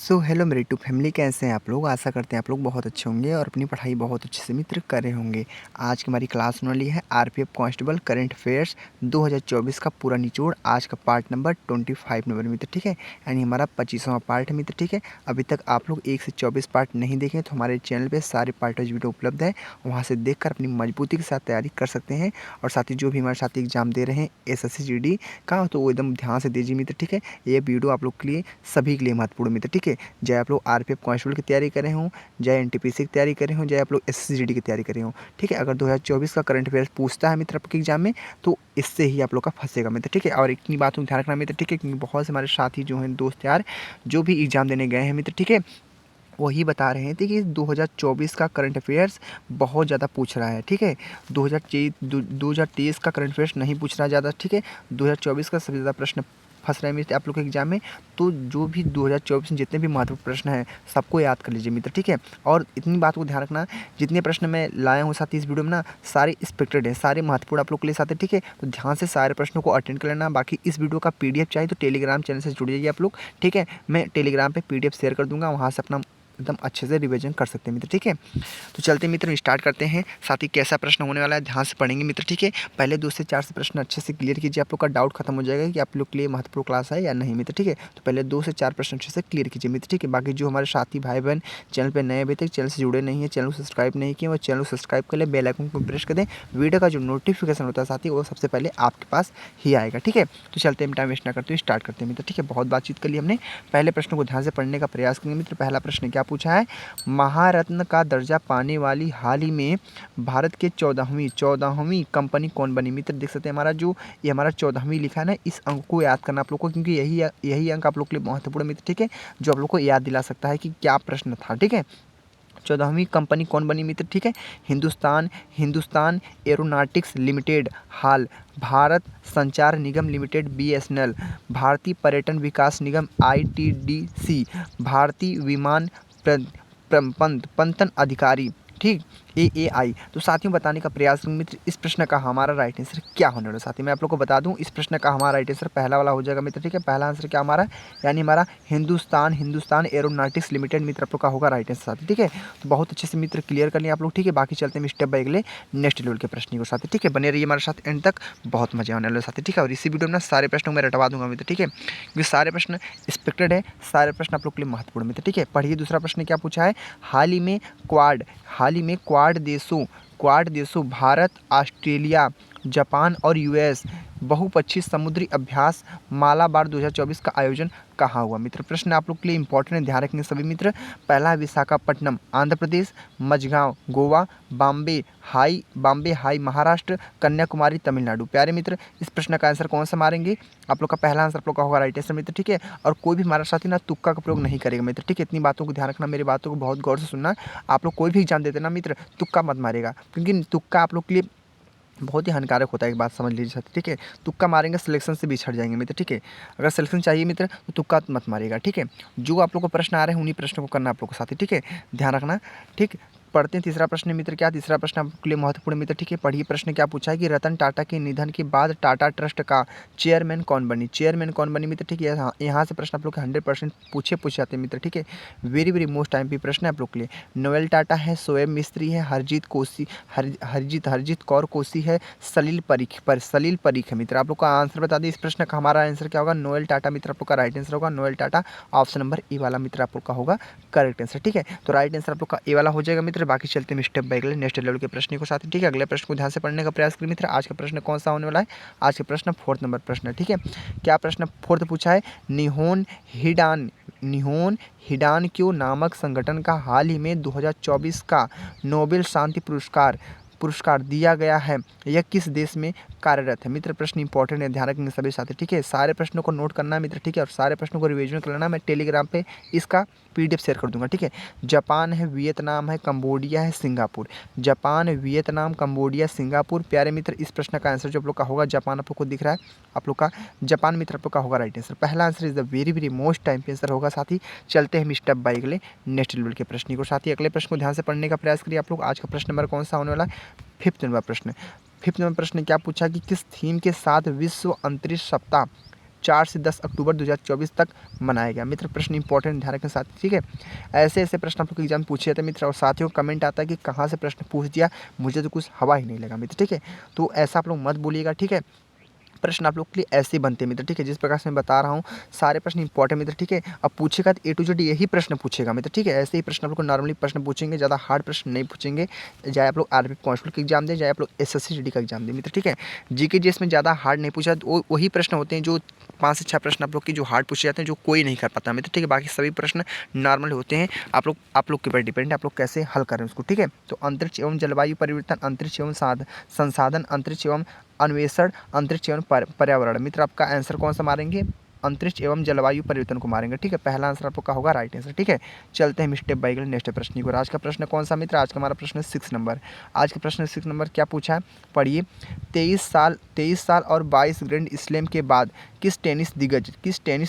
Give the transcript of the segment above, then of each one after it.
So hello मेरी YouTube family, कैसे हैं आप लोग। आशा करते हैं आप लोग बहुत अच्छे होंगे और अपनी पढ़ाई बहुत अच्छे से मित्र कर रहे होंगे। आज की हमारी क्लास होने वाली है आरपीएफ कांस्टेबल करंट अफेयर्स 2024 का पूरा निचोड़। आज का पार्ट नंबर 25 नंबर मित्र, ठीक है, यानी हमारा 25वां पार्ट है मित्र, ठीक है। अभी तक आप लोग 1 से 24 पार्ट नहीं देखें तो हमारे चैनल पर सारे पार्ट वीडियो उपलब्ध है, वहाँ से देख कर अपनी मजबूती के साथ तैयारी कर सकते हैं। और साथ ही जो भी हमारे साथ एग्जाम दे रहे हैं SSC GD का, तो वो एकदम ध्यान से दीजिए मित्र, ठीक है। ये वीडियो आप लोग के लिए सभी के लिए महत्वपूर्ण मित्र, ठीक है। चाहे आप लोग आरपीएफ कांस्टेबल की तैयारी कर रहे हों, चाहे एनटीपीसी की तैयारी कर रहे हों, चाहे आप लोग SSC GD की तैयारी कर रहे हों, ठीक है। अगर 2024 का करंट अफेयर्स पूछता है मित्र आपके एग्जाम में, तो इससे ही आप लोग का फंसेगा मित्र, ठीक है। और इतनी बातों को ध्यान रखना मित्र, ठीक है, क्योंकि बहुत से हमारे साथी जो हैं, दोस्त यार, जो भी एग्जाम देने गए हैं मित्र, ठीक है, वही बता रहे थे कि 2024 का करंट अफेयर्स बहुत ज़्यादा पूछ रहा है, ठीक है। 2023 का करंट अफेयर्स नहीं पूछ रहा ज़्यादा, ठीक है। 2024 का सबसे ज़्यादा प्रश्न फंस रहे हैं मित्र आप लोग के एग्जाम में। तो जो भी 2024 में जितने भी महत्वपूर्ण प्रश्न हैं, सबको याद कर लीजिए मित्र, ठीक है। और इतनी बात को ध्यान रखना, जितने प्रश्न मैं लाया हूँ साथ ही इस वीडियो में ना, सारे एक्सपेक्टेड है, सारे महत्वपूर्ण आप लोग के लिए साथ है, ठीक है। तो ध्यान से सारे प्रश्नों को अटेंड कर लेना। बाकी इस वीडियो का PDF चाहिए तो टेलीग्राम चैनल से जुड़ जाइए आप लोग, ठीक है। मैं टेलीग्राम पे PDF शेयर कर दूंगा, वहाँ से अपना एकदम अच्छे से रिवीजन कर सकते हैं मित्र, ठीक है। तो चलते मित्र स्टार्ट करते हैं। साथ ही कैसा प्रश्न होने वाला है ध्यान से पढ़ेंगे मित्र, ठीक है। पहले 2 से 4 से प्रश्न अच्छे से क्लियर कीजिए, आप लोग का डाउट खत्म हो जाएगा कि आप लोग के लिए महत्वपूर्ण क्लास है या नहीं मित्र, ठीक है। तो पहले 2 से 4 प्रश्न अच्छे से क्लियर कीजिए मित्र, ठीक है। बाकी जो हमारे साथी भाई बहन चैनल पर नए अभी तक चैनल से जुड़े नहीं है, चैनल को सब्सक्राइब नहीं किए, वो चैनल को सब्सक्राइब कर ले, बेल आइकन को प्रेस कर दें। वीडियो का जो नोटिफिकेशन होता है साथी, वो सबसे पहले आपके पास ही आएगा, ठीक है। तो चलते हैं, टाइम वेस्ट ना करते हुए स्टार्ट करते हैं मित्र, ठीक है। बहुत बातचीत कर ली हमने, पहले प्रश्न को ध्यान से पढ़ने का प्रयास करेंगे मित्र। पहला प्रश्न क्या पूछा है, महारत्न का दर्जा पाने वाली हाल ही में भारत के 14वीं कंपनी कौन बनी मित्र। देख सकते हैं हमारा जो ये हमारा 14वीं लिखा है ना, इस अंक को याद करना आप लोग को, क्योंकि यही अंक आप लोग के लिए महत्वपूर्ण मित्र, ठीक है, जो आप लोग को याद दिला सकता है कि क्या प्रश्न था, ठीक है। 14वीं कंपनी कौन बनी मित्र, ठीक है। हिंदुस्तान एरोनॉटिक्स लिमिटेड हाल, भारत संचार निगम लिमिटेड BSNL, भारतीय पर्यटन विकास निगम ITDC, भारतीय विमान पंतन अधिकारी, ठीक, AAI। तो साथियों बताने का प्रयास करूँ मित्र, इस प्रश्न का हमारा राइट आंसर क्या होने वाला साथी, मैं आप लोग को बता दूं। इस प्रश्न का हमारा राइट आंसर पहला वाला हो जाएगा मित्र, ठीक है। पहला आंसर क्या हमारा, यानी हमारा हिंदुस्तान एरोनॉटिक्स लिमिटेड मित्र आप लोग का होगा राइट आंसर साथी, ठीक है। तो बहुत अच्छे से मित्र क्लियर कर लिया आप लोग, ठीक है। बाकी चलते हैं स्टेप बाय अगले नेक्स्ट लेवल के प्रश्न को साथी, ठीक है। बने रहिए हमारे साथ एंड तक, बहुत मजा आने वाला साथी, ठीक है। और इसी वीडियो में ना सारे प्रश्नों को मैं रटवा दूंगा मित्र, ठीक है, क्योंकि सारे प्रश्न एक्सपेक्टेड है, सारे प्रश्न आप लोग के लिए महत्वपूर्ण मित्र, ठीक है। पढ़िए दूसरा प्रश्न क्या पूछा है, हाल ही में क्वाड देशों भारत, ऑस्ट्रेलिया, जापान और US बहुपक्षीय समुद्री अभ्यास मालाबार 2024 का आयोजन कहाँ हुआ मित्र। प्रश्न आप लोग के लिए इंपॉर्टेंट है, ध्यान रखेंगे सभी मित्र। पहला विशाखापट्टनम आंध्र प्रदेश, मझगांव गोवा, बॉम्बे हाई महाराष्ट्र, कन्याकुमारी तमिलनाडु। प्यारे मित्र इस प्रश्न का आंसर कौन सा मारेंगे, आप लोग का पहला आंसर आप लोग का होगा राइट आंसर मित्र, ठीक है। और कोई भी हमारा साथी ना तुक्का का प्रयोग नहीं करेगा मित्र, ठीक है। इतनी बातों को ध्यान रखना, मेरी बातों को बहुत गौर से सुनना। आप लोग कोई भी एग्जाम देते ना मित्र, तुक्का मत मारेगा, क्योंकि तुक्का आप लोग के लिए बहुत ही हानिकारक होता है, एक बात समझ लीजिए साथी, ठीक है। तुक्का मारेंगे सिलेक्शन से बिछड़ जाएंगे मित्र, ठीक है। अगर सिलेक्शन चाहिए मित्र तो तुक्का मत मारेगा, ठीक है। जो आप लोग को प्रश्न आ रहे हैं उन्हीं प्रश्नों को करना आप लोग को साथी, ठीक है, ध्यान रखना, ठीक। पढ़ते हैं तीसरा प्रश्न मित्र, क्या तीसरा प्रश्न आपके लिए महत्वपूर्ण मित्र, ठीक है। पढ़िए प्रश्न क्या पूछा है कि रतन टाटा के निधन के बाद टाटा ट्रस्ट का चेयरमैन कौन बनी मित्र, ठीक है। यहाँ से प्रश्न आप लोग 100% पूछे जाते हैं मित्र, ठीक है। वेरी वेरी मोस्ट टाइम पे प्रश्न है आप लोग के लिए। नोएल टाटा है, शोएब मिस्त्री है, हरजीत कौर कोसी है, सलील परीख है मित्र। आप लोग का आंसर बता दें इस प्रश्न का, हमारा आंसर क्या होगा, नोएल टाटा मित्र आप लोग का राइट आंसर होगा। Noel Tata option number A वाला मित्र आप लोग का होगा करेक्ट आंसर, ठीक है। तो राइट आंसर आप लोग का ए वाला हो जाएगा मित्र। बाकी चलते हैं स्टेप बाय अगले नेक्स्ट लेवल के प्रश्न को साथ, ठीक है। अगले प्रश्न को ध्यान से पढ़ने का प्रयास करें मित्र। आज का प्रश्न कौन सा होने वाला है, आज का प्रश्न 4th नंबर प्रश्न है, ठीक है। क्या प्रश्न 4th पूछा है, निहोन हिडानक्यो नामक संगठन का हाल ही में 2024 का नोबेल शांति पुरस्कार दिया गया है, यह किस देश में कार्यरत है मित्र। प्रश्न इंपॉर्टेंट है, ध्यान रखेंगे सभी साथी, ठीक है। सारे प्रश्नों को नोट करना है मित्र, ठीक है, और सारे प्रश्नों को रिवीजन कर लेना। मैं टेलीग्राम पे इसका PDF शेयर कर दूंगा, ठीक है। जापान है, वियतनाम है, कंबोडिया है, Singapore. Japan, Vietnam, Cambodia, Singapore. प्यारे मित्र इस प्रश्न का आंसर जो आप लोग का होगा, जापान आप लोग को दिख रहा है, आप लोग का जापान मित्र आप लोग का होगा राइट आंसर। पहला answer is the very very most time पे आंसर होगा साथी। चलते हैं हम स्टेप बाय अगले नेक्स्ट लेवल के प्रश्न को साथी। अगले प्रश्न को ध्यान से पढ़ने का प्रयास करिए आप लोग। आज का प्रश्न नंबर कौन सा होने वाला है, 5th नंबर प्रश्न क्या पूछा कि किस थीम के साथ विश्व अंतरिक्ष सप्ताह 4 से 10 अक्टूबर 2024 तक मनाया गया। मित्र प्रश्न इंपॉर्टेंट, ध्यान रखना साथ, ठीक है। ऐसे ऐसे प्रश्न आप लोग एग्जाम पूछे जाते हैं मित्र, और साथियों कमेंट आता है कि कहाँ से प्रश्न पूछ दिया, मुझे तो कुछ हवा ही नहीं लगा मित्र, ठीक है। तो ऐसा आप लोग मत बोलिएगा, ठीक है। प्रश्न आप लोग के लिए ऐसे ही बनते हैं मित्र, ठीक है। जिस प्रकार से मैं बता रहा हूँ सारे प्रश्न इंपॉर्टेंट मित्र, ठीक है। अब पूछेगा तो A to Z यही प्रश्न पूछेगा मित्र, ठीक है। ऐसे ही प्रश्न आप लोग को नॉर्मली प्रश्न पूछेंगे, ज़्यादा हार्ड प्रश्न नहीं पूछेंगे। चाहे आप लोग आरपीएफ कांस्टेबल का एग्जाम दें, चाहे आप लोग SSC GD का एग्जाम दें मित्र, ठीक है। जीके जीएस में ज़्यादा हार्ड नहीं पूछा, तो वही प्रश्न होते हैं जो 5 से 6 प्रश्न आप लोग की जो हार्ड पूछे जाते हैं, जो कोई नहीं कर पाता मित्र, ठीक है। बाकी सभी प्रश्न नॉर्मल होते हैं। आप लोग के ऊपर डिपेंड है आप लोग कैसे हल करें उसको, ठीक है। तो अंतरिक्ष एवं जलवायु परिवर्तन, अंतरिक्ष एवं संसाधन, अंतरिक्ष एवं अन्वेषण, अंतरिक्ष एवं पर्यावरण। मित्र आपका आंसर कौन सा मारेंगे, अंतरिक्ष एवं जलवायु परिवर्तन को मारेंगे, ठीक है। पहला आंसर आपका होगा राइट आंसर, ठीक है। चलते हैं स्टेप बाय स्टेप नेक्स्ट प्रश्न को। आज का प्रश्न कौन सा मित्र, आज का हमारा प्रश्न 6 नंबर। आज का प्रश्न 6 नंबर क्या पूछा है, पढ़िए। 23 साल और 22 ग्रैंड स्लैम के बाद किस टेनिस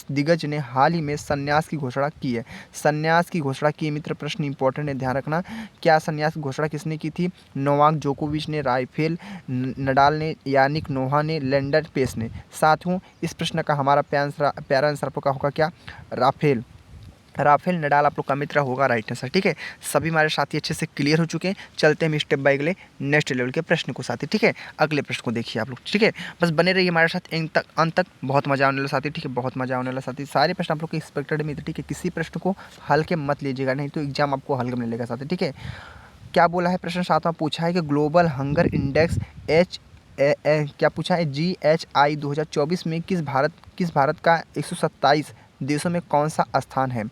दिग्गज ने हाल ही में संन्यास की घोषणा की है। संन्यास की घोषणा की मित्र, प्रश्न इंपॉर्टेंट है, ध्यान रखना। क्या संन्यास की घोषणा किसने की थी, नोवाक जोकोविच ने, राफेल नडाल ने, यानिक नोहा ने, लेंडर पेस ने। साथियों इस प्रश्न का हमारा प्यारा आंसर आपका होगा क्या, राफेल नडाल आप लोग का मित्र होगा राइट आंसर, ठीक है। सभी हमारे साथी अच्छे से क्लियर हो चुके हैं। चलते हैं हम स्टेप बाय अगले नेक्स्ट लेवल के प्रश्न को साथी, ठीक है। अगले प्रश्न को देखिए आप लोग, ठीक है। बस बने रहिए हमारे साथ अंत तक, बहुत मजा आने वाला साथी, ठीक है। बहुत मजा आने वाला साथी। सारे प्रश्न आप लोग के एक्सपेक्टेड मित्र, ठीक है। किसी प्रश्न को हल्के मत लीजिएगा, नहीं तो एग्जाम आपको हल्के में लेगा साथी, ठीक है। क्या बोला है प्रश्न 7वां पूछा है कि ग्लोबल हंगर इंडेक्स क्या पूछा है, GHI 2024 में किस भारत का 127 देशों में कौन सा स्थान है,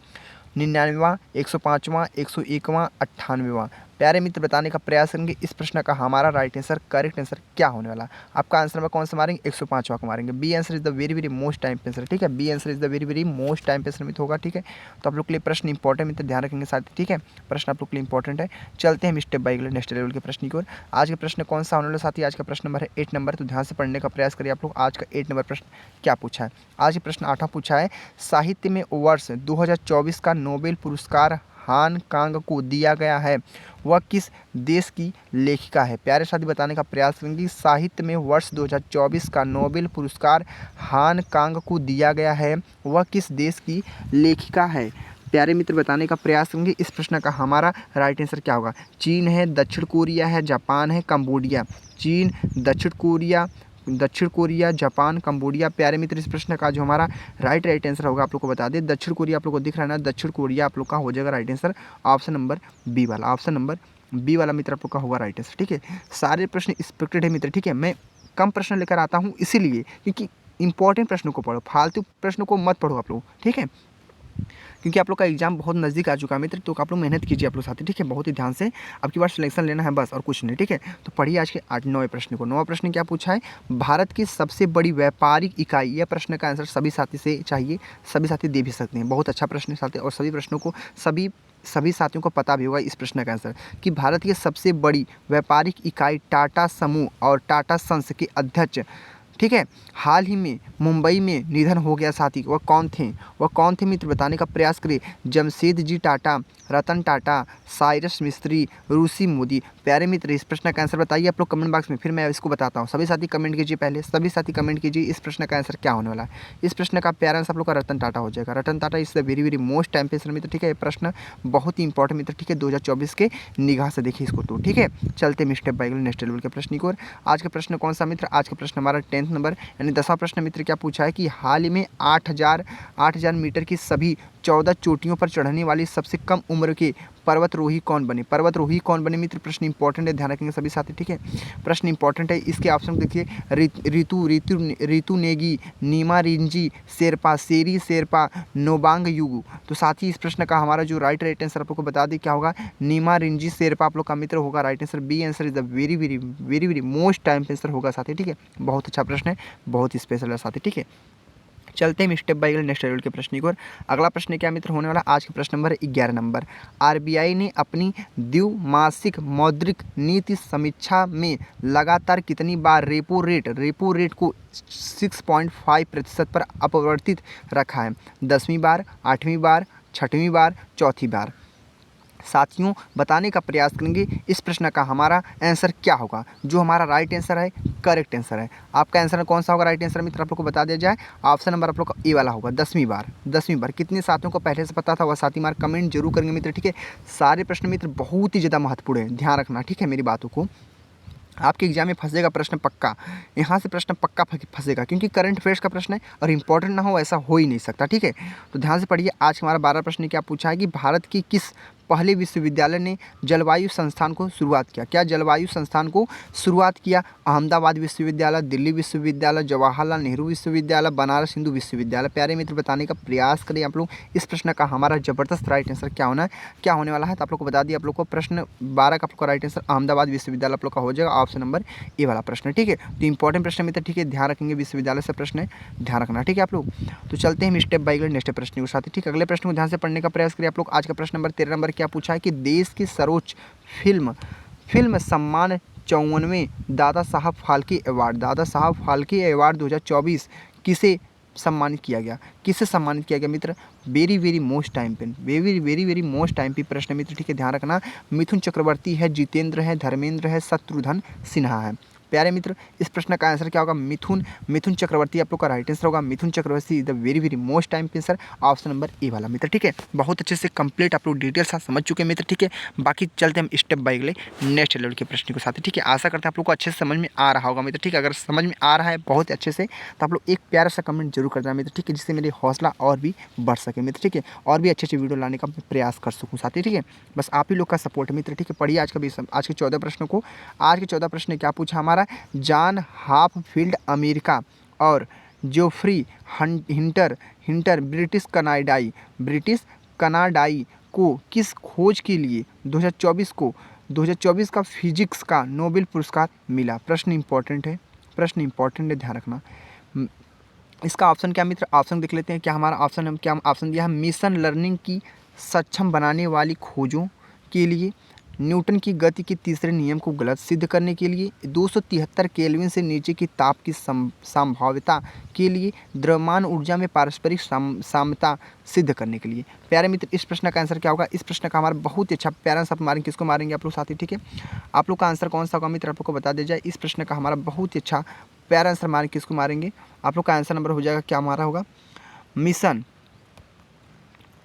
99वां, 105वां, 101वां, 98वां। प्यारे मित्र बताने का प्रयास करेंगे इस प्रश्न का हमारा राइट आंसर, करेक्ट आंसर क्या होने वाला। आपका आंसर में कौन सा मारेंगे, 105वां को मारेंगे। B answer is the very most time answer, ठीक है। B answer is the very most time answer मित्र होगा, ठीक है। तो आप लोग के लिए प्रश्न इंपॉर्टेंट मित्र, ध्यान रखेंगे साथ, ठीक है। प्रश्न आप लोग के लिए इंपॉर्टेंट है। चलते हैं हम स्टेप बाय नेक्स्ट लेवल के प्रश्न की ओर। आज का प्रश्न कौन सा होने वाला साथी, आज का प्रश्न नंबर है 8 नंबर। तो ध्यान से पढ़ने का प्रयास करिए आप लोग। आज का 8 नंबर प्रश्न क्या पूछा है, आज प्रश्न 8वां पूछा है। साहित्य में वर्ष 2024 का नोबेल पुरस्कार हान कांग को दिया गया है, वह किस देश की लेखिका है। प्यारे साथी बताने का प्रयास करेंगे। साहित्य में वर्ष 2024 का नोबेल पुरस्कार हान कांग को दिया गया है, वह किस देश की लेखिका है। प्यारे मित्र बताने का प्रयास करेंगे इस प्रश्न का हमारा राइट आंसर क्या होगा। चीन है, दक्षिण कोरिया है, जापान है, कंबोडिया। चीन, दक्षिण कोरिया, जापान, कंबोडिया। प्यारे मित्र इस प्रश्न का जो हमारा राइट आंसर होगा आप लोग को बता दें। दक्षिण कोरिया आप लोग को दिख रहा है ना, दक्षिण कोरिया आप लोग का हो जाएगा right answer, option number B वाला। ऑप्शन नंबर बी वाला मित्र आप लोग का होगा राइट आंसर, ठीक है। सारे प्रश्न एक्सपेक्टेड है मित्र, ठीक है। मैं कम प्रश्न लेकर आता हूँ इसीलिए क्योंकि इंपॉर्टेंट प्रश्नों को पढ़ो, फालतू प्रश्नों को मत पढ़ो आप लोग, ठीक है। क्योंकि आप लोग का एग्जाम बहुत नज़दीक आ चुका है मित्र, तो आप लोग मेहनत कीजिए आप लोग साथी, ठीक है। बहुत ही ध्यान से अब की बार सिलेक्शन लेना है बस, और कुछ नहीं, ठीक है। तो पढ़िए आज के 9वें प्रश्न को। 9वां प्रश्न क्या पूछा है, भारत की सबसे बड़ी व्यापारिक इकाई। यह प्रश्न का आंसर सभी साथी से चाहिए, सभी साथी दे भी सकते हैं। बहुत अच्छा प्रश्न है साथी, और सभी प्रश्नों को सभी साथियों को पता भी होगा इस प्रश्न का आंसर कि भारत की सबसे बड़ी व्यापारिक इकाई टाटा समूह और टाटा सन्स के अध्यक्ष, ठीक है, हाल ही में मुंबई में निधन हो गया साथी। वह कौन थे मित्र बताने का प्रयास करिए। जमशेद जी टाटा, रतन टाटा, साइरस मिस्त्री, रूसी मोदी। प्यारे मित्र इस प्रश्न का आंसर बताइए आप लोग कमेंट बॉक्स में, फिर मैं इसको बताता हूँ। सभी साथी कमेंट कीजिए, पहले सभी साथी कमेंट कीजिए इस प्रश्न का आंसर क्या होने वाला है। इस प्रश्न का प्यारा आंसर आप लोग का रतन टाटा हो जाएगा। Ratan Tata is the very most time answer मित्र, ठीक है। ये प्रश्न बहुत ही इंपॉर्टेंट मित्र, ठीक है। 2024 के निगाह से देखिए इसको तो, ठीक है। चलते हैं स्टेप बाय नेक्स्ट लेवल के प्रश्न की ओर। आज का प्रश्न कौन सा मित्र, आज का प्रश्न हमारा 10th नंबर यानी 10वां प्रश्न मित्र क्या पूछा है कि हाल ही में 8000 मीटर की सभी 14 चोटियों पर चढ़ने वाली सबसे कम उम्र के पर्वतरोही कौन बने मित्र। प्रश्न इंपॉर्टेंट है, ध्यान रखेंगे सभी साथी, ठीक है। प्रश्न इंपॉर्टेंट है, इसके ऑप्शन देखिए। रितु नेगी, नीमा रिंजी शेरपा, सेरी शेरपा, नोबांग युगु। तो साथ ही इस प्रश्न का हमारा जो राइट आंसर आप लोग को बता दें क्या होगा, नीमा रिंजी शेरपा आप लोग का मित्र होगा right answer. B answer is the very most time answer होगा साथी, ठीक है। बहुत अच्छा प्रश्न है, बहुत ही स्पेशल है साथी, ठीक है। चलते हैं स्टेप बाय नेक्स्ट लेवल के प्रश्न की ओर। अगला प्रश्न क्या मित्र होने वाला, आज का प्रश्न नंबर 11 नंबर। आरबीआई ने अपनी द्विमासिक मौद्रिक नीति समीक्षा में लगातार कितनी बार रेपो रेट को 6.5% पर अपवर्तित रखा है। 10वीं बार, 8वीं बार, 6वीं बार, चौथी बार। साथियों बताने का प्रयास करेंगे इस प्रश्न का हमारा आंसर क्या होगा। जो हमारा राइट आंसर है, करेक्ट आंसर है। आपका आंसर कौन सा होगा राइट आंसर मित्र, आप लोग को बता दिया जाए। ऑप्शन नंबर आप लोग का ए वाला होगा, 10वीं बार। 10वीं बार कितने साथियों को पहले से पता था वह साथी मार्क कमेंट जरूर करेंगे मित्र, ठीक है। सारे प्रश्न मित्र बहुत ही ज़्यादा महत्वपूर्ण है, ध्यान रखना, ठीक है मेरी बातों को। आपके एग्जाम में फंसेगा प्रश्न पक्का, यहाँ से प्रश्न पक्का फंसेगा, क्योंकि करंट अफेयर्स का प्रश्न है और इंपॉर्टेंट ना हो ऐसा हो ही नहीं सकता, ठीक है। तो ध्यान से पढ़िए। आज हमारा 12 प्रश्न क्या पूछा है कि भारत की किस पहले विश्वविद्यालय ने जलवायु संस्थान को शुरुआत किया। क्या जलवायु संस्थान को शुरुआत किया? अहमदाबाद विश्वविद्यालय, दिल्ली विश्वविद्यालय, जवाहरलाल नेहरू विश्वविद्यालय, बनारस हिंदू विश्वविद्यालय। प्यारे मित्र बताने का प्रयास करें आप लोग इस प्रश्न का हमारा जबरदस्त राइट आंसर क्या होने वाला है। तो आप लोग को बता दिया, आप लोग को प्रश्न 12 का आप लोग का राइट आंसर अहमदाबाद विश्वविद्यालय आप लोग का हो जाएगा, ऑप्शन नंबर ए वाला प्रश्न, ठीक है। तो इंपॉर्टेंट प्रश्न मित्र, ठीक है, ध्यान रखेंगे, विश्वविद्यालय से प्रश्न है, ध्यान रखना, ठीक है आप लोग। तो चलते हैं स्टेप बाय नेक्स्ट प्रश्न के साथ, ठीक है। अगले प्रश्न को ध्यान से पढ़ने का प्रयास करिए आप लोग। आज का प्रश्न नंबर 13 नंबर क्या पूछा है कि देश की सर्वोच्च फिल्म सम्मान 54वें दादा साहब फाल्के अवार्ड 2024 किसे सम्मानित किया गया मित्र। वेरी मोस्ट टाइम पे वेरी मोस्ट टाइम पे प्रश्न मित्र, ठीक है, ध्यान रखना। मिथुन चक्रवर्ती है, जितेंद्र है, धर्मेंद्र है, शत्रुघ्न सिन्हा है। प्यारे मित्र इस प्रश्न का आंसर क्या होगा? मिथुन चक्रवर्ती आप लोग का राइट आंसर होगा। Mithun Chakraborty is the very most time पे आंसर, ऑप्शन नंबर ए वाला मित्र, ठीक है। बहुत अच्छे से कंप्लीट आप लोग डिटेल साथ समझ चुके हैं मित्र, ठीक है। बाकी चलते हम स्टेप बाय अगले नेक्स्ट लेवल के प्रश्न के साथ, ठीक है। आशा करते हैं आप लोग को अच्छे से समझ में आ रहा होगा मित्र, ठीक है। अगर समझ में आ रहा है बहुत अच्छे से तो आप लोग एक प्यारा सा कमेंट जरूर कर देना मित्र, ठीक है, जिससे मेरी हौसला और भी बढ़ सके मित्र, ठीक है, और भी अच्छे वीडियो लाने का प्रयास कर सकूँ साथी, ठीक है। बस आप ही लोग का सपोर्ट है मित्र, ठीक है। पढ़िए आज के 14 प्रश्नों को। आज के 14 प्रश्न क्या पूछा हमारा? जॉन हाफफील्ड अमेरिका और जोफ्री हिंटर ब्रिटिश कनाडाई को किस खोज के लिए 2024 का फिजिक्स का नोबेल पुरस्कार मिला? प्रश्न इंपॉर्टेंट है, ध्यान रखना। इसका ऑप्शन क्या मित्र? ऑप्शन देख लेते हैं। क्या हमारा ऑप्शन दिया है? मिशन लर्निंग की सक्षम बनाने वाली खोजों के लिए, न्यूटन की गति के तीसरे नियम को गलत सिद्ध करने के लिए, 273 केल्विन से नीचे की ताप की संभाव्यता के लिए, द्रव्यमान ऊर्जा में पारस्परिक साम्यता सिद्ध करने के लिए। प्यारे मित्र इस प्रश्न का आंसर क्या होगा? इस प्रश्न का हमारा बहुत ही अच्छा प्यारा आंसर मारेंगे। किसको मारेंगे आप लोग साथी, ठीक है। आप लोग का आंसर कौन सा होगा मित्र, आप लोग को बता दिया जाए। इस प्रश्न का हमारा बहुत ही अच्छा प्यारा आंसर मारेंगे। किसको मारेंगे? आप लोग का आंसर नंबर हो जाएगा, क्या हमारा होगा? मिशन,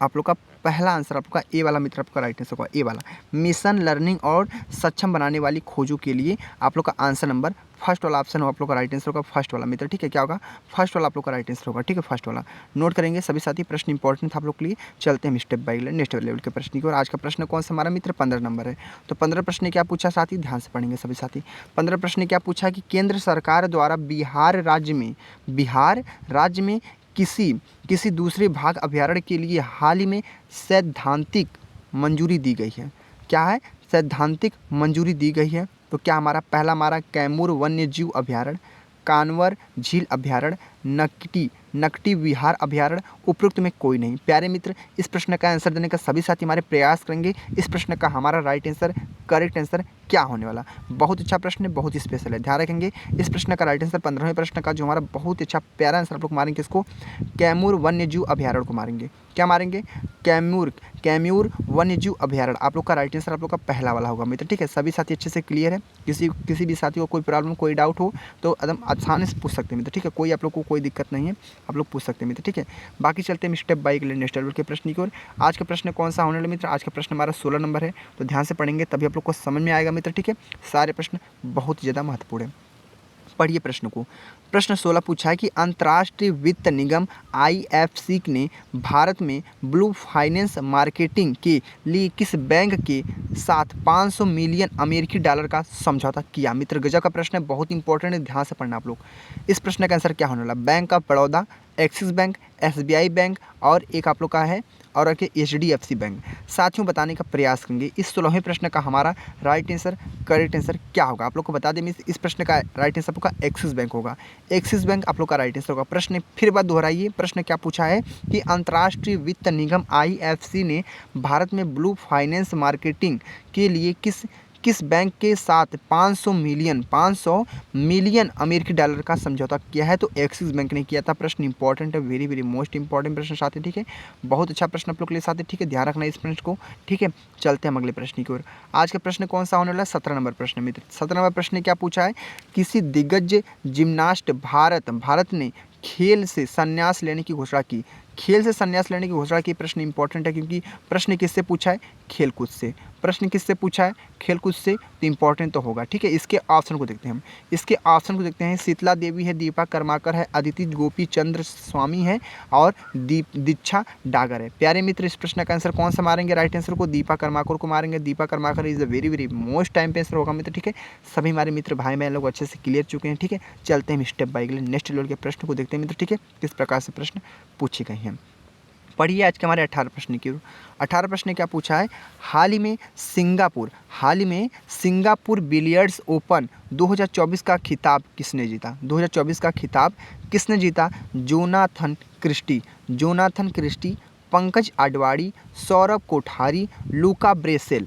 आप लोग का पहला आंसर आपका ए वाला मित्र, आपका राइट आंसर होगा ए वाला। मिशन लर्निंग और सक्षम बनाने वाली खोजों के लिए आप लोग का आंसर नंबर फर्स्ट वाला ऑप्शन हो, आप लोग का राइट आंसर होगा फर्स्ट वाला मित्र, ठीक है। क्या होगा? फर्स्ट वाला आप लोग का राइट आंसर होगा, ठीक है, फर्स्ट वाला। नोट करेंगे सभी साथी, प्रश्न इंपॉर्टेंट था आप लोग के लिए। चलते हैं स्टेप बाय नेक्स्ट लेवल के प्रश्न की और आज का प्रश्न कौन सा हमारा मित्र? 15 नंबर है। तो 15 प्रश्न क्या पूछा साथी, ध्यान से पढ़ेंगे सभी साथी। 15 प्रश्न क्या पूछा कि केंद्र सरकार द्वारा बिहार राज्य में किसी दूसरे भाग अभ्यारण्य के लिए हाल ही में सैद्धांतिक मंजूरी दी गई है। क्या है? सैद्धांतिक मंजूरी दी गई है। तो क्या हमारा पहला हमारा कैमूर वन्य जीव अभ्यारण्य, कानवर झील अभ्यारण्य, नकटी विहार अभ्यारण्य, उपरोक्त में कोई नहीं। प्यारे मित्र इस प्रश्न का आंसर देने का सभी साथी हमारे प्रयास करेंगे। इस प्रश्न का हमारा राइट आंसर, करेक्ट आंसर क्या होने वाला? बहुत अच्छा प्रश्न है, बहुत ही स्पेशल है, ध्यान रखेंगे। इस प्रश्न का राइट आंसर 15वें प्रश्न का जो हमारा बहुत अच्छा प्यारा आंसर आप लोग मारेंगे, इसको कैमूर वन्य जीव अभ्यारण्य को मारेंगे। क्या मारेंगे? कैमूर वन्य जीव अभ्यारण्य आप लोग का राइट आंसर आप लोग का पहला वाला होगा मित्र, ठीक है। सभी साथी अच्छे से क्लियर है। किसी भी साथी को कोई प्रॉब्लम, कोई डाउट हो तो एकदम आसानी से पूछ सकते हैं मित्र, ठीक है। कोई आप लोग को कोई दिक्कत नहीं है, आप लोग पूछ सकते हैं मित्र, ठीक है। बाकी चलते हैं स्टेप बाय नेक्स्ट लेवल के प्रश्न की ओर। आज का प्रश्न कौन सा होने वाला मित्र? आज का प्रश्न हमारा 16 नंबर है। तो ध्यान से पढ़ेंगे तभी आप लोग को समझ में आएगा मित्र, ठीक है। सारे प्रश्न बहुत ज़्यादा महत्वपूर्ण है। पढ़िए प्रश्न को। प्रश्न 16 पूछा है कि अंतर्राष्ट्रीय वित्त निगम IFC ने भारत में ब्लू फाइनेंस मार्केटिंग के लिए किस बैंक के साथ 500 मिलियन अमेरिकी डॉलर का समझौता किया? मित्र गजब का प्रश्न है, बहुत इंपॉर्टेंट है, ध्यान से पढ़ना आप लोग। इस प्रश्न का आंसर क्या होने वाला? Bank of Baroda, axis bank, SBI bank और एक आप लोग का है और HDFC बैंक। साथियों बताने का प्रयास करेंगे इस 16वें प्रश्न का हमारा राइट आंसर, करेक्ट आंसर क्या होगा? आप लोग को बता दें इस प्रश्न का राइट आंसर आपका एक्सिस बैंक होगा। एक्सिस बैंक आप लोग का राइट आंसर होगा। प्रश्न फिर बात दोहराइए, प्रश्न क्या पूछा है कि अंतर्राष्ट्रीय वित्त निगम IFC ने भारत में ब्लू फाइनेंस मार्केटिंग के लिए किस बैंक के साथ 500 मिलियन अमेरिकी डॉलर का समझौता किया है? तो एक्सिस बैंक ने किया था। प्रश्न इंपॉर्टेंट है, वेरी वेरी मोस्ट इंपॉर्टेंट प्रश्न साथी, ठीक है। बहुत अच्छा प्रश्न आप लोग के लिए साथी, ठीक है, ध्यान रखना इस प्रश्न को, ठीक है। चलते हैं अगले प्रश्न की ओर। आज का प्रश्न कौन सा होने वाला है? 17 नंबर प्रश्न मित्र। 17 नंबर प्रश्न ने क्या पूछा है? किसी दिग्गज जिम्नास्ट भारत ने खेल से संन्यास लेने की घोषणा की। खेल से संन्यास लेने की घोषणा की। प्रश्न इंपॉर्टेंट है क्योंकि प्रश्न किससे पूछा है? खेलकूद से। प्रश्न किससे पूछा है? खेलकूद से, तो इंपॉर्टेंट तो होगा, ठीक है। इसके ऑप्शन को देखते हैं हम। इसके ऑप्शन को देखते हैं। शीतला देवी है, दीपा कर्माकर है, अदिति गोपी चंद्र स्वामी है और दीक्षा डागर है। प्यारे मित्र, इस प्रश्न का आंसर कौन सा मारेंगे? राइट आंसर को दीपा कर्माकर को मारेंगे। Deepa Karmakar is the very very most time पे आंसर होगा मित्र, ठीक है। सभी हमारे मित्र भाई बहन लोग अच्छे से क्लियर चुके हैं, ठीक है। चलते हैं step by step next level के प्रश्न को देखते हैं मित्र, ठीक है, किस प्रकार से प्रश्न पूछे गए हैं। पढ़िए आज के हमारे 18 प्रश्न की। 18 प्रश्न क्या पूछा है? हाल ही में सिंगापुर बिलियर्ड्स ओपन 2024 का खिताब किसने जीता? 2024 का खिताब किसने जीता? जोनाथन क्रिस्टी, पंकज अडवाणी, सौरभ कोठारी, लूका ब्रेसेल।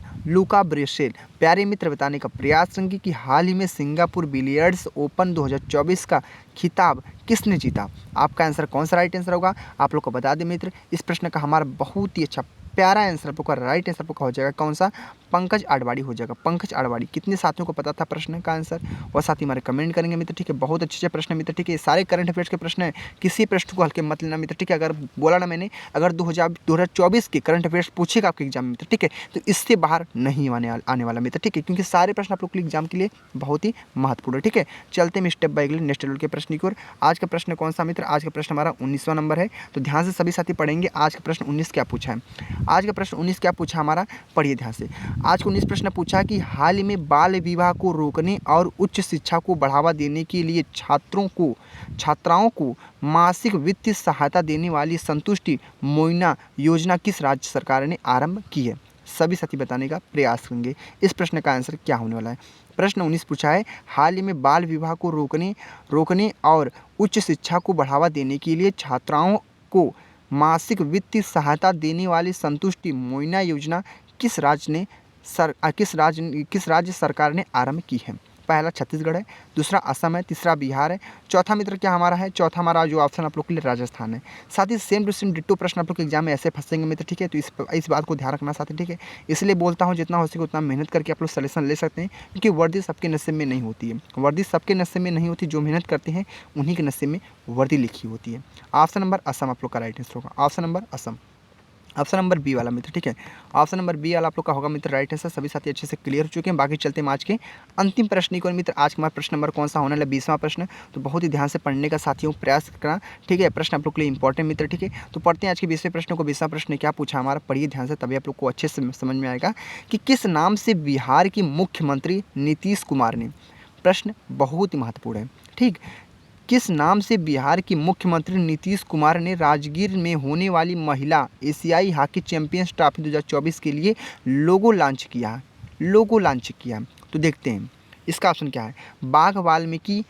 प्यारे मित्र, बताने का प्रयास करेंगे कि हाल ही में सिंगापुर बिलियर्ड्स ओपन 2024 का खिताब किसने जीता? आपका आंसर कौन सा राइट आंसर होगा? आप लोग को बता दें मित्र, इस प्रश्न का हमारा बहुत ही अच्छा प्यारा आंसर आप लोग का राइट आंसर आप लोग का हो जाएगा कौन सा? पंकज अडवाणी हो जाएगा। पंकज अडवाणी। कितने साथियों को पता था प्रश्न का आंसर? और साथी हमारे कमेंट करेंगे मित्र, ठीक है। बहुत अच्छे प्रश्न मित्र, ठीक है। सारे करंट अफेयर्स के प्रश्न है, किसी प्रश्न को हल्के मत लेना मित्र, ठीक है। अगर बोला ना मैंने, अगर 2024 के करंट अफेयर्स पूछेगा आपके एग्जाम में मित्र, ठीक है, तो इससे बाहर नहीं आने वाला मित्र, ठीक है, क्योंकि सारे प्रश्न आप लोग के एग्जाम के लिए बहुत ही महत्वपूर्ण है, ठीक है। चलते हैं step by step next level के प्रश्न की ओर। आज का प्रश्न कौन सा मित्र? आज का प्रश्न हमारा 19वां नंबर है, तो ध्यान से सभी साथी पढ़ेंगे। आज का प्रश्न 19 क्या पूछा है? आज का प्रश्न 19 क्या पूछा हमारा? पढ़िए ध्यान से। आज का 19 प्रश्न पूछा कि हाल ही में बाल विवाह को रोकने और उच्च शिक्षा को बढ़ावा देने के लिए छात्राओं को मासिक वित्तीय सहायता देने वाली संतुष्टि मोइना योजना किस राज्य सरकार ने आरंभ की है? सभी साथी बताने का प्रयास करेंगे इस प्रश्न का आंसर क्या होने वाला है। प्रश्न 19 पूछा है, हाल ही में बाल विवाह को रोकने और उच्च शिक्षा को बढ़ावा देने के लिए छात्राओं को मासिक वित्तीय सहायता देने वाली संतुष्टि मोइना योजना किस राज्य सरकार ने आरंभ की है? पहला छत्तीसगढ़ है, दूसरा असम है, तीसरा बिहार है, चौथा मित्र क्या हमारा है? चौथा हमारा जो ऑप्शन आप लोग के लिए राजस्थान है। साथ ही सेम टू सेम डिट्टो प्रश्न आप लोग के एग्जाम में ऐसे फंसेंगे मित्र, ठीक है। तो इस बात को ध्यान रखना साथ ही, ठीक है। इसलिए बोलता हूँ जितना हो सके उतना मेहनत करके आप लोग सलेक्शन ले सकते हैं, क्योंकि वर्दी सबके नसीब में नहीं होती है। वर्दी सबके नसीब में नहीं होती, जो मेहनत करते हैं उन्हीं के नसीब में वर्दी लिखी होती है। ऑप्शन नंबर असम आप लोग का राइट आंसर होगा। ऑप्शन नंबर असम, ऑप्शन नंबर बी वाला मित्र, ठीक है। ऑप्शन नंबर बी वाला आप लोग का होगा मित्र राइट आंसर। सभी साथी अच्छे से क्लियर हो चुके हैं। बाकी चलते हैं आज के अंतिम प्रश्न की ओर मित्र। आज का हमारा प्रश्न नंबर कौन सा होने वाला? 20वां प्रश्न। तो बहुत ही ध्यान से पढ़ने का साथियों प्रयास करना, ठीक है। प्रश्न आप लोग के लिए इंपॉर्टेंट मित्र, ठीक है। तो पढ़ते हैं आज के 20वें प्रश्न को। 20वां प्रश्न क्या पूछा हमारा? पढ़िए ध्यान से, तभी आप लोग को अच्छे से समझ में आएगा कि किस नाम से बिहार की मुख्यमंत्री नीतीश कुमार ने, प्रश्न बहुत ही महत्वपूर्ण है, ठीक, किस नाम से बिहार की मुख्यमंत्री नीतीश कुमार ने राजगीर में होने वाली महिला एशियाई हॉकी चैंपियंस ट्रॉफी 2024 के लिए लोगो लॉन्च किया? तो देखते हैं इसका ऑप्शन क्या है। बाघ वाल्मीकि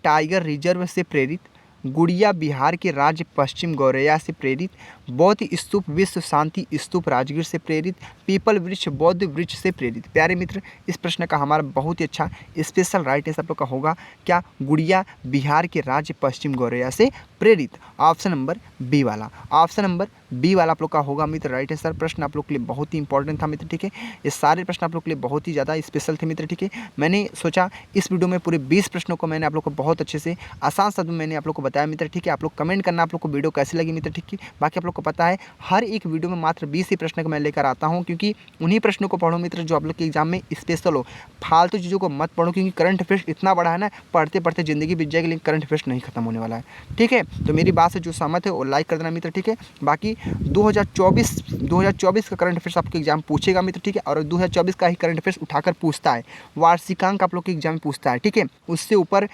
टाइगर रिजर्व से प्रेरित, गुड़िया बिहार के राज्य पश्चिम गौरैया से प्रेरित, बौद्ध स्तूप विश्व शांति स्तूप राजगीर से प्रेरित, पीपल वृक्ष बौद्ध वृक्ष से प्रेरित। प्यारे मित्र, इस प्रश्न का हमारा बहुत ही अच्छा स्पेशल राइट आंसर आप लोग का होगा क्या? गुड़िया बिहार के राज्य पश्चिम गौरैया से प्रेरित। ऑप्शन नंबर बी वाला, ऑप्शन नंबर बी वाला आप लोग का होगा मित्र राइट आंसर। प्रश्न आप लोग के लिए बहुत ही इंपॉर्टेंट था मित्र, ठीक है। ये सारे प्रश्न आप लोग के लिए बहुत ही ज़्यादा स्पेशल थे मित्र, ठीक है। मैंने सोचा इस वीडियो में पूरे 20 प्रश्नों को मैंने आप लोग को बहुत अच्छे से आसान शब्द में मैंने आप लोग को बताया मित्र, ठीक है। आप लोग कमेंट करना आप लोग को वीडियो कैसी लगी मित्र, ठीक है। बाकी आप लोग को पता है हर एक वीडियो में मात्र 20 ही प्रश्न को मैं लेकर आता हूँ, क्योंकि उन्हीं प्रश्नों को पढ़ो मित्र जो आप लोग के एग्जाम में स्पेशल हो। फालतू चीज़ों को मत पढ़ो, क्योंकि करंट अफेयर्स इतना बड़ा है ना, पढ़ते पढ़ते जिंदगी बीत जाएगी, लेकिन करंट अफेयर्स नहीं खत्म होने वाला है, ठीक है। तो मेरी बात से जो सहमत है वो लाइक कर देना मित्र, ठीक है। बाकी 2024 का करंट अफेयर्स आपके एग्जाम पूछेगा मित्र, ठीक है। और 2024 का ही करंट अफेयर्स उठाकर पूछता है, वार्षिकांक आप लोग के एग्जाम में पूछता है, ठीक है। उससे ऊपर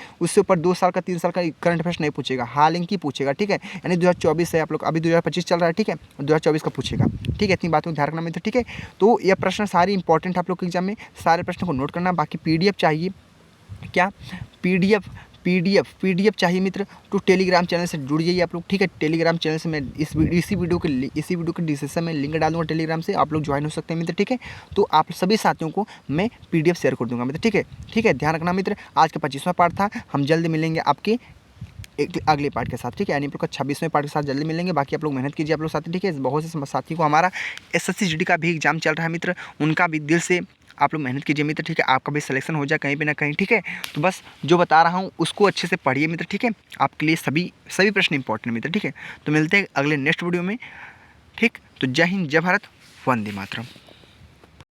2 साल का 3 साल का करंट अफेयर्स नहीं पूछेगा, हालांकि पूछेगा, ठीक है। यानी 2024 है, आप लोग अभी 2025 चल रहा है, ठीक है, 2024 का पूछेगा, ठीक है। इतनी बातों को ध्यान रखना मित्र, ठीक है। तो यह प्रश्न सारे इंपॉर्टेंट आप लोग के एग्जाम में, सारे प्रश्न को नोट करना। बाकी PDF चाहिए क्या? पीडीएफ चाहिए मित्र तो टेलीग्राम चैनल से जुड़ जाइए आप लोग, ठीक है। टेलीग्राम चैनल से मैं इसी वीडियो के डिस्क्रिप्शन में लिंक डाल दूँगा टेलीग्राम से, आप लोग ज्वाइन हो सकते हैं मित्र, ठीक है। तो आप सभी साथियों को मैं पीडीएफ शेयर कर दूँगा मित्र, ठीक है। ठीक है, ध्यान रखना मित्र। आज का 25वां पार्ट था, हम जल्द मिलेंगे आपके एक अगले पार्ट के साथ, ठीक है। यानी आप लोग का 26वें पार्ट के साथ जल्दी मिलेंगे। बाकी आप लोग मेहनत कीजिए आप लोग साथी, ठीक है। बहुत से साथी को हमारा एसएससी जीडी का भी एग्जाम चल रहा है मित्र, उनका भी दिल से आप लोग मेहनत कीजिए मित्र, ठीक है। आपका भी सिलेक्शन हो जाए कहीं पे ना कहीं, ठीक है। तो बस जो बता रहा हूँ उसको अच्छे से पढ़िए मित्र, ठीक है। आपके लिए सभी प्रश्न इंपॉर्टेंट मित्र, ठीक है। तो मिलते हैं अगले नेक्स्ट वीडियो में, ठीक। तो जय हिंद, जय भारत, वंदे मातरम।